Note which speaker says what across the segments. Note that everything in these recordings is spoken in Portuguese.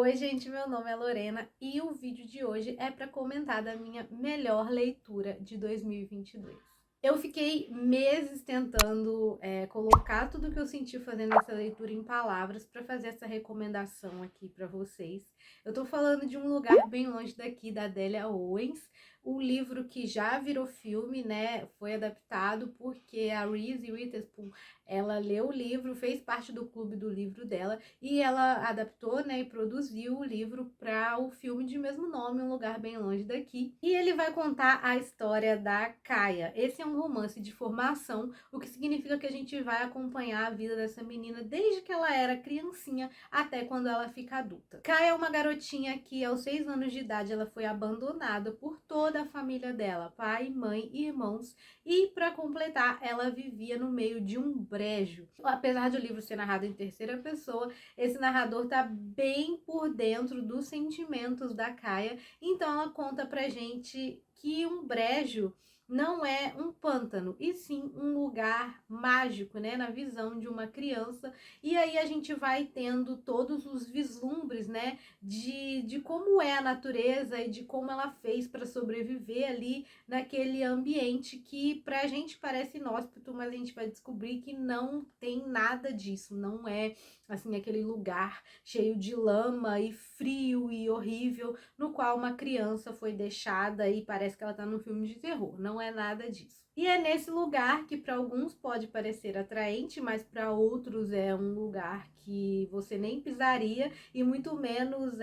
Speaker 1: Oi, gente, meu nome é Lorena e o vídeo de hoje é para comentar da minha melhor leitura de 2022. Eu fiquei meses tentando colocar tudo que eu senti fazendo essa leitura em palavras para fazer essa recomendação aqui para vocês. Eu tô falando de Um Lugar Bem Longe Daqui, da Delia Owens, o livro que já virou filme, né? Foi adaptado porque a Reese Witherspoon, ela leu o livro, fez parte do clube do livro dela e ela adaptou, né, e produziu o livro para o filme de mesmo nome, Um Lugar Bem Longe Daqui. E ele vai contar a história da Kaia. Esse é um romance de formação, o que significa que a gente vai acompanhar a vida dessa menina desde que ela era criancinha até quando ela fica adulta. Kaia é uma garotinha que aos 6 anos de idade ela foi abandonada por toda a família dela, pai, mãe e irmãos, e para completar, ela vivia no meio de um brejo. Apesar de o livro ser narrado em terceira pessoa, esse narrador tá bem por dentro dos sentimentos da Kaia, então ela conta pra gente que um brejo não é um pântano, e sim um lugar mágico, né, na visão de uma criança. E aí a gente vai tendo todos os vislumbres, né, de como é a natureza e de como ela fez para sobreviver ali naquele ambiente que pra gente parece inóspito, mas a gente vai descobrir que não tem nada disso, não é assim aquele lugar cheio de lama e frio e horrível no qual uma criança foi deixada e parece que ela tá num filme de terror. Não é nada disso. E é nesse lugar que para alguns pode parecer atraente, mas para outros é um lugar que você nem pisaria e muito menos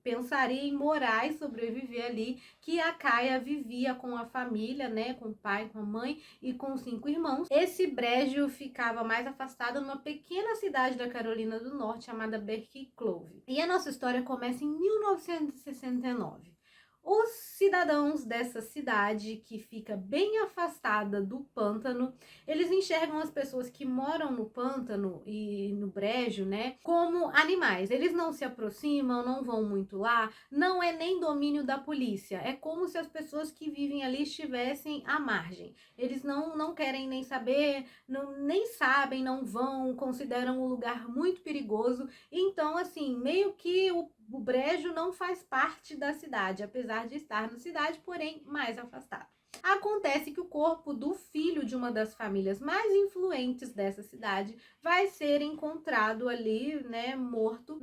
Speaker 1: pensaria em morar e sobreviver ali, que a Kaia vivia com a família, né, com o pai, com a mãe e com 5 irmãos. Esse brejo ficava mais afastado numa pequena cidade da Carolina do Norte chamada Berkeley Clove. E a nossa história começa em 1969. Os cidadãos dessa cidade, que fica bem afastada do pântano, eles enxergam as pessoas que moram no pântano e no brejo, né, como animais. Eles não se aproximam, não vão muito lá, não é nem domínio da polícia. É como se as pessoas que vivem ali estivessem à margem. Eles não querem nem saber, nem sabem, não vão, consideram o lugar muito perigoso. Então, assim, meio que o brejo não faz parte da cidade, apesar de estar na cidade, porém mais afastado. Acontece que o corpo do filho de uma das famílias mais influentes dessa cidade vai ser encontrado ali, né, morto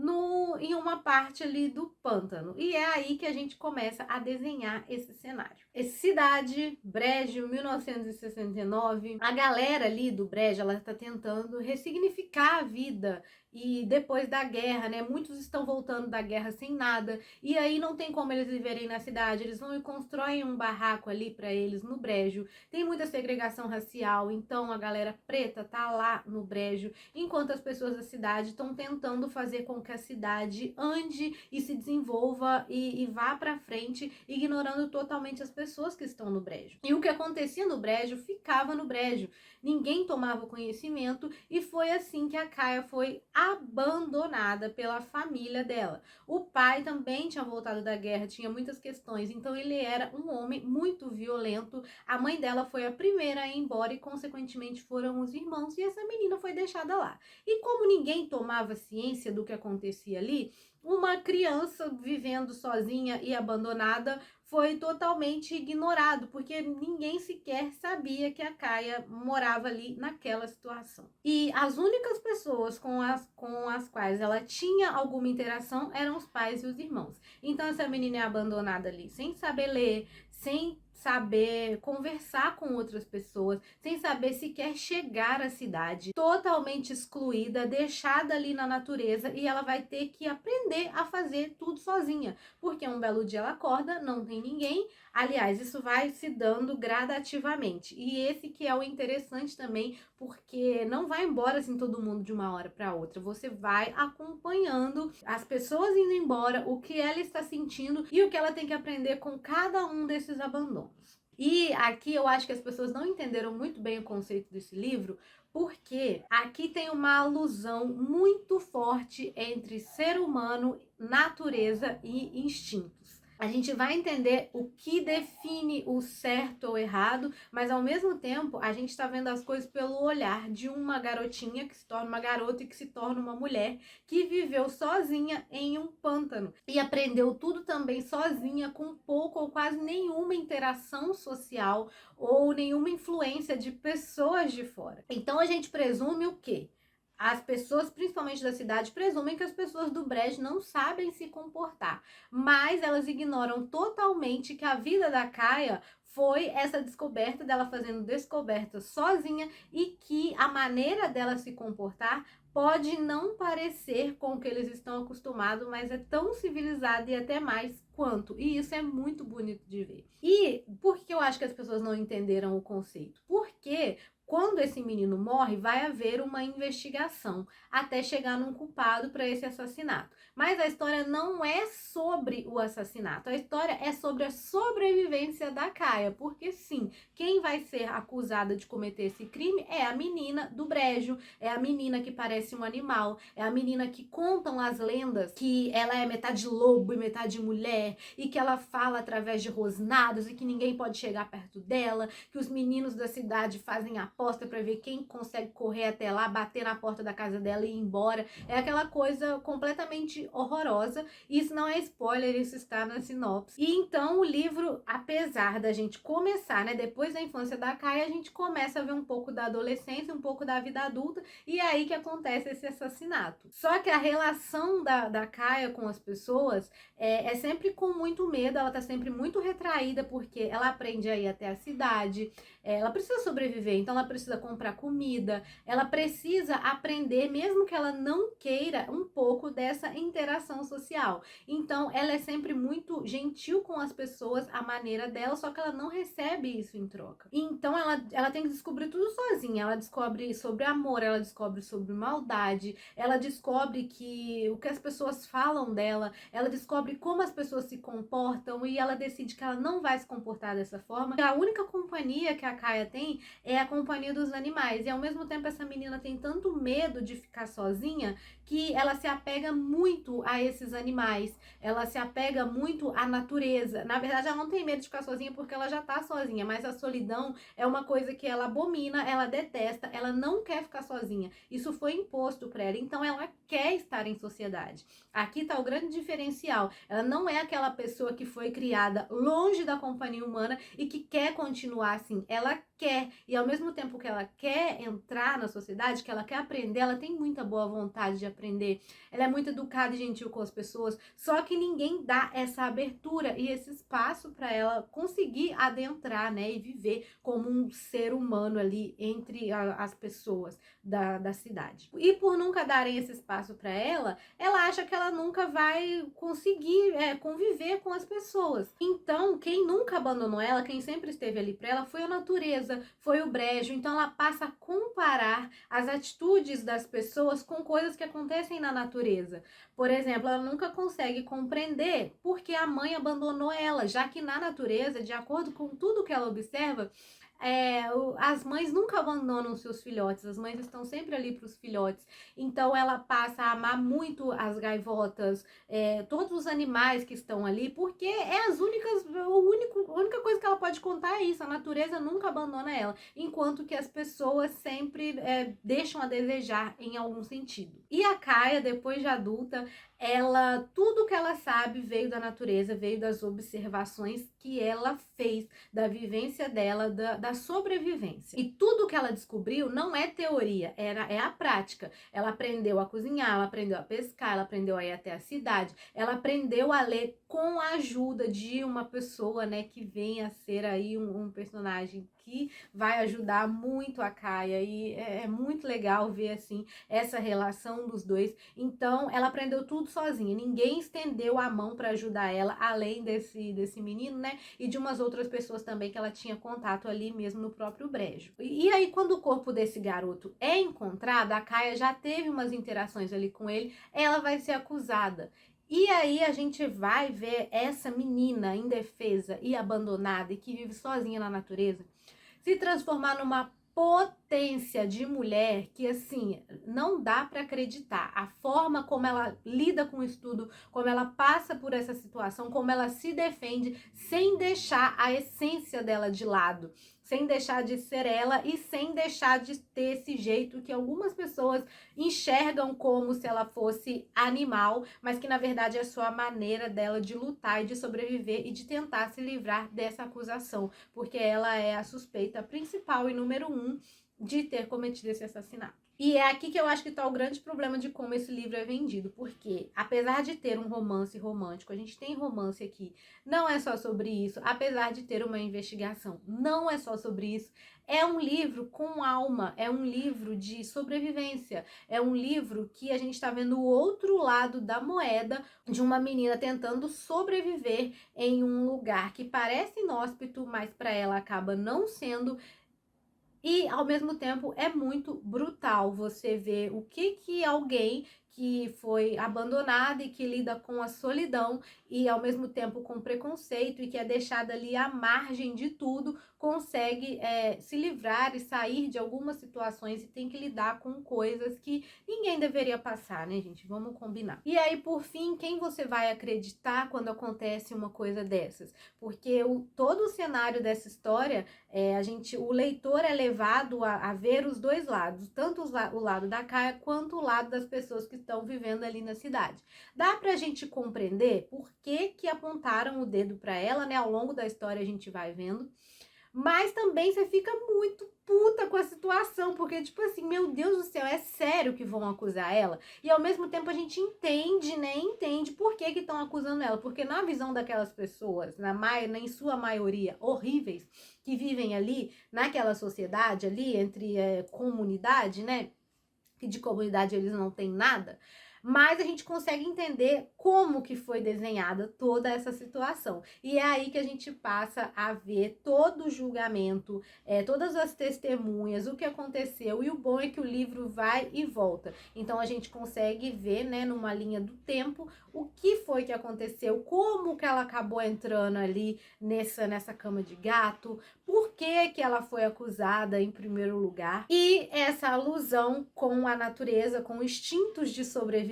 Speaker 1: em uma parte ali do pântano. E é aí que a gente começa a desenhar esse cenário. Essa cidade, Brejo, 1969, a galera ali do Brejo, ela tá tentando ressignificar a vida. E depois da guerra, né, muitos estão voltando da guerra sem nada, e aí não tem como eles viverem na cidade, eles vão e constroem um barraco ali para eles no brejo. Tem muita segregação racial, então a galera preta tá lá no brejo, enquanto as pessoas da cidade estão tentando fazer com que a cidade ande e se desenvolva e vá para frente, ignorando totalmente as pessoas que estão no brejo. E o que acontecia no brejo ficava no brejo, ninguém tomava conhecimento, e foi assim que a Kaia foi abandonada pela família dela. O pai também tinha voltado da guerra, tinha muitas questões, então ele era um homem muito violento. A mãe dela foi a primeira a ir embora e consequentemente foram os irmãos, e essa menina foi deixada lá. E como ninguém tomava ciência do que acontecia ali, uma criança vivendo sozinha e abandonada foi totalmente ignorado, porque ninguém sequer sabia que a Kaia morava ali naquela situação. E as únicas pessoas com as quais ela tinha alguma interação eram os pais e os irmãos. Então essa menina é abandonada ali sem saber ler, sem saber conversar com outras pessoas, sem saber sequer chegar à cidade, totalmente excluída, deixada ali na natureza, e ela vai ter que aprender a fazer tudo sozinha, porque um belo dia ela acorda, não tem ninguém. Aliás, isso vai se dando gradativamente, e esse que é o interessante também, porque não vai embora assim todo mundo de uma hora para outra, você vai acompanhando as pessoas indo embora, o que ela está sentindo e o que ela tem que aprender com cada um desses abandonos. E aqui eu acho que as pessoas não entenderam muito bem o conceito desse livro, porque aqui tem uma alusão muito forte entre ser humano, natureza e instintos. A gente vai entender o que define o certo ou errado, mas ao mesmo tempo a gente está vendo as coisas pelo olhar de uma garotinha que se torna uma garota e que se torna uma mulher que viveu sozinha em um pântano e aprendeu tudo também sozinha, com pouco ou quase nenhuma interação social ou nenhuma influência de pessoas de fora. Então a gente presume o quê? As pessoas, principalmente da cidade, presumem que as pessoas do Brejo não sabem se comportar, mas elas ignoram totalmente que a vida da Kaia foi essa descoberta dela fazendo descobertas sozinha e que a maneira dela se comportar pode não parecer com o que eles estão acostumados, mas é tão civilizada e até mais quanto. E isso é muito bonito de ver. E por que eu acho que as pessoas não entenderam o conceito? Porque quando esse menino morre, vai haver uma investigação até chegar num culpado para esse assassinato. Mas a história não é sobre o assassinato, a história é sobre a sobrevivência da Kaia, porque sim, quem vai ser acusada de cometer esse crime é a menina do brejo, é a menina que parece um animal, é a menina que contam as lendas que ela é metade lobo e metade mulher, e que ela fala através de rosnados e que ninguém pode chegar perto dela, que os meninos da cidade fazem aposta para ver quem consegue correr até lá, bater na porta da casa dela e ir embora. É aquela coisa completamente horrorosa. Isso não é spoiler, isso está na sinopse. E então o livro, apesar da gente começar, né, depois da infância da Kaia, a gente começa a ver um pouco da adolescência, um pouco da vida adulta, e é aí que acontece esse assassinato. Só que a relação da Kaia com as pessoas é sempre com muito medo, ela tá sempre muito retraída, porque ela aprende a ir até a cidade, ela precisa sobreviver, então ela precisa comprar comida, ela precisa aprender, mesmo que ela não queira, um pouco dessa interação social. Então ela é sempre muito gentil com as pessoas, a maneira dela, só que ela não recebe isso em troca. Então ela tem que descobrir tudo sozinha, ela descobre sobre amor, ela descobre sobre maldade, ela descobre que o que as pessoas falam dela, ela descobre como as pessoas se comportam e ela decide que ela não vai se comportar dessa forma. A única companhia que a Kaia tem é a companhia dos animais, e ao mesmo tempo essa menina tem tanto medo de ficar sozinha que ela se apega muito a esses animais, ela se apega muito à natureza. Na verdade, ela não tem medo de ficar sozinha porque ela já tá sozinha, mas a solidão é uma coisa que ela abomina, ela detesta, ela não quer ficar sozinha. Isso foi imposto para ela, então ela quer estar em sociedade. Aqui tá o grande diferencial. Ela não é aquela pessoa que foi criada longe da companhia humana e que quer continuar assim. Ela quer, e ao mesmo tempo que ela quer entrar na sociedade, que ela quer aprender, ela tem muita boa vontade de aprender, ela é muito educada e gentil com as pessoas, só que ninguém dá essa abertura e esse espaço para ela conseguir adentrar, né, e viver como um ser humano ali entre as pessoas da cidade. E por nunca darem esse espaço para ela acha que ela nunca vai conseguir conviver com as pessoas. Então, quem nunca abandonou ela, quem sempre esteve ali para ela, foi a natureza, foi o brejo. Então ela passa a comparar as atitudes das pessoas com coisas que acontecem na natureza. Por exemplo, ela nunca consegue compreender porque a mãe abandonou ela, já que na natureza, de acordo com tudo que ela observa, as mães nunca abandonam seus filhotes, as mães estão sempre ali para os filhotes. Então ela passa a amar muito as gaivotas, todos os animais que estão ali, porque é a única coisa que ela pode contar é isso, a natureza nunca abandona ela, enquanto que as pessoas sempre deixam a desejar em algum sentido. E a Kaia, depois de adulta, tudo que ela sabe veio da natureza, veio das observações que ela fez, da vivência dela, da sobrevivência. E tudo que ela descobriu não é teoria, é a prática. Ela aprendeu a cozinhar, ela aprendeu a pescar, ela aprendeu a ir até a cidade, ela aprendeu a ler com a ajuda de uma pessoa, né, que venha a ser aí um personagem que vai ajudar muito a Kaia, e é muito legal ver, assim, essa relação dos dois. Então, ela aprendeu tudo sozinha, ninguém estendeu a mão para ajudar ela, além desse menino, né, e de umas outras pessoas também que ela tinha contato ali mesmo no próprio brejo. E aí, quando o corpo desse garoto é encontrado, a Kaia já teve umas interações ali com ele, ela vai ser acusada. E aí a gente vai ver essa menina indefesa e abandonada e que vive sozinha na natureza se transformar numa potência de mulher que, assim, não dá para acreditar. A forma como ela lida com o estudo, como ela passa por essa situação, como ela se defende sem deixar a essência dela de lado, sem deixar de ser ela e sem deixar de ter esse jeito que algumas pessoas enxergam como se ela fosse animal, mas que na verdade é só a maneira dela de lutar e de sobreviver e de tentar se livrar dessa acusação, porque ela é a suspeita principal e número 1 de ter cometido esse assassinato. E é aqui que eu acho que está o grande problema de como esse livro é vendido, porque apesar de ter um romance romântico, a gente tem romance aqui, não é só sobre isso, apesar de ter uma investigação, não é só sobre isso, é um livro com alma, é um livro de sobrevivência, é um livro que a gente está vendo o outro lado da moeda de uma menina tentando sobreviver em um lugar que parece inóspito, mas para ela acaba não sendo. E, ao mesmo tempo, é muito brutal você ver o que alguém que foi abandonada e que lida com a solidão e, ao mesmo tempo, com preconceito e que é deixada ali à margem de tudo, consegue se livrar e sair de algumas situações e tem que lidar com coisas que ninguém deveria passar, né, gente? Vamos combinar. E aí, por fim, quem você vai acreditar quando acontece uma coisa dessas? Porque todo o cenário dessa história, o leitor é levado a ver os dois lados, tanto o lado da Kaia quanto o lado das pessoas que estão vivendo ali na cidade. Dá pra gente compreender por que apontaram o dedo pra ela, né? Ao longo da história a gente vai vendo. Mas também você fica muito puta com a situação, porque, tipo assim, meu Deus do céu, é sério que vão acusar ela? E ao mesmo tempo a gente entende, né? Entende por que estão acusando ela. Porque na visão daquelas pessoas, em sua maioria, horríveis, que vivem ali, naquela sociedade ali, entre comunidade, né? Que de comunidade eles não têm nada, mas a gente consegue entender como que foi desenhada toda essa situação. E é aí que a gente passa a ver todo o julgamento, todas as testemunhas, o que aconteceu, e o bom é que o livro vai e volta. Então a gente consegue ver, né, numa linha do tempo, o que foi que aconteceu, como que ela acabou entrando ali nessa cama de gato, por que ela foi acusada em primeiro lugar, e essa alusão com a natureza, com instintos de sobrevivência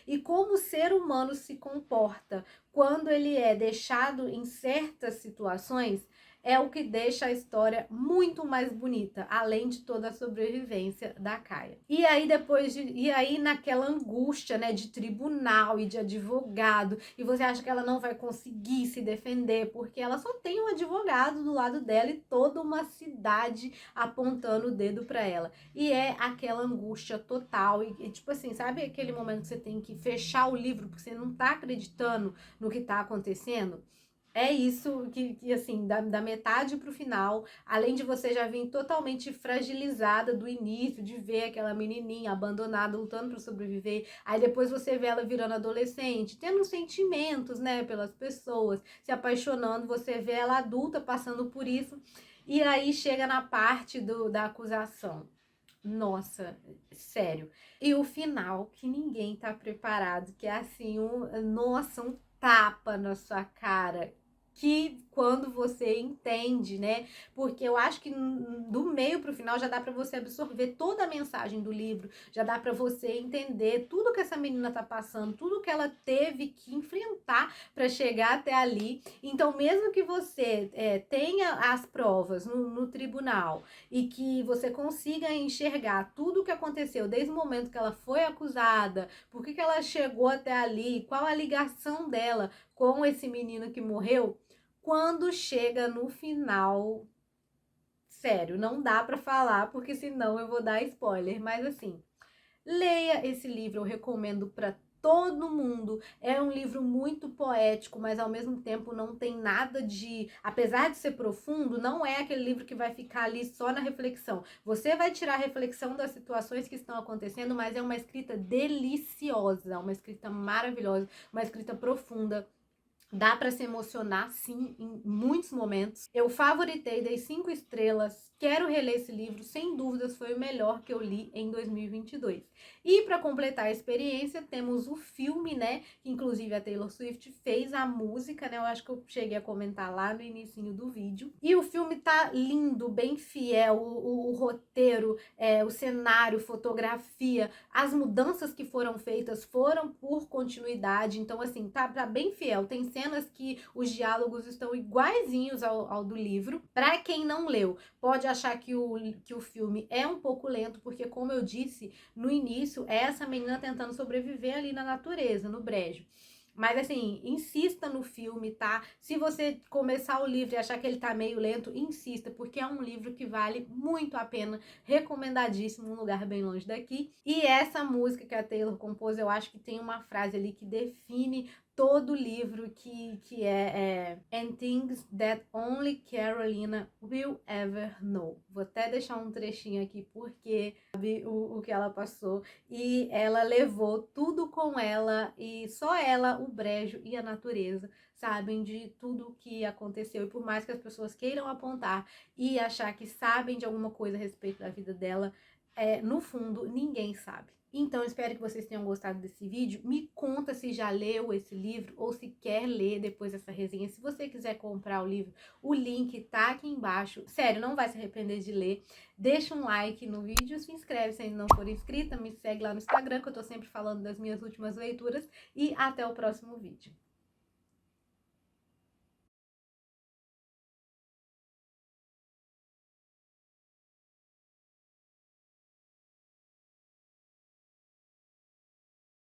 Speaker 1: e como o ser humano se comporta quando ele é deixado em certas situações, é o que deixa a história muito mais bonita, além de toda a sobrevivência da Kaia. E aí naquela angústia, né, de tribunal e de advogado, e você acha que ela não vai conseguir se defender, porque ela só tem um advogado do lado dela e toda uma cidade apontando o dedo para ela. E é aquela angústia total, e tipo assim, sabe aquele momento que você tem que fechar o livro porque você não tá acreditando no que tá acontecendo? É isso que assim, da metade pro final, além de você já vir totalmente fragilizada do início, de ver aquela menininha abandonada, lutando para sobreviver, aí depois você vê ela virando adolescente, tendo sentimentos, né, pelas pessoas, se apaixonando, você vê ela adulta passando por isso, e aí chega na parte da acusação. Nossa, sério. E o final, que ninguém tá preparado, que é assim, um tapa na sua cara, que quando você entende, né? Porque eu acho que do meio pro final já dá para você absorver toda a mensagem do livro, já dá para você entender tudo que essa menina tá passando, tudo que ela teve que enfrentar para chegar até ali. Então, mesmo que você tenha as provas no tribunal e que você consiga enxergar tudo o que aconteceu desde o momento que ela foi acusada, por que ela chegou até ali, qual a ligação dela com esse menino que morreu, quando chega no final, sério, não dá pra falar, porque senão eu vou dar spoiler, mas assim, leia esse livro, eu recomendo pra todo mundo. É um livro muito poético, mas ao mesmo tempo não tem nada de... Apesar de ser profundo, não é aquele livro que vai ficar ali só na reflexão. Você vai tirar a reflexão das situações que estão acontecendo, mas é uma escrita deliciosa, uma escrita maravilhosa, uma escrita profunda. Dá pra se emocionar, sim, em muitos momentos. Eu favoritei, dei 5 estrelas. Quero reler esse livro, sem dúvidas foi o melhor que eu li em 2022. E para completar a experiência, temos o filme, né? Que inclusive a Taylor Swift fez a música, né? Eu acho que eu cheguei a comentar lá no inicinho do vídeo. E o filme tá lindo, bem fiel, o roteiro, o cenário, fotografia, as mudanças que foram feitas foram por continuidade. Então, assim, tá bem fiel. Tem cenas que os diálogos estão iguaizinhos ao do livro. Para quem não leu, pode achar que o filme é um pouco lento, porque, como eu disse no início, é essa menina tentando sobreviver ali na natureza, no brejo. Mas assim, insista no filme, tá? Se você começar o livro e achar que ele tá meio lento, insista, porque é um livro que vale muito a pena, recomendadíssimo, Um Lugar Bem Longe Daqui. E essa música que a Taylor compôs, eu acho que tem uma frase ali que define todo o livro, que é And Things That Only Carolina Will Ever Know. Vou até deixar um trechinho aqui, porque sabe o que ela passou. E ela levou tudo com ela, e só ela, o brejo e a natureza sabem de tudo o que aconteceu. E por mais que as pessoas queiram apontar e achar que sabem de alguma coisa a respeito da vida dela, no fundo, ninguém sabe. Então, espero que vocês tenham gostado desse vídeo. Me conta se já leu esse livro ou se quer ler depois dessa resenha. Se você quiser comprar o livro, o link tá aqui embaixo. Sério, não vai se arrepender de ler. Deixa um like no vídeo, se inscreve se ainda não for inscrita, me segue lá no Instagram, que eu tô sempre falando das minhas últimas leituras. E até o próximo vídeo.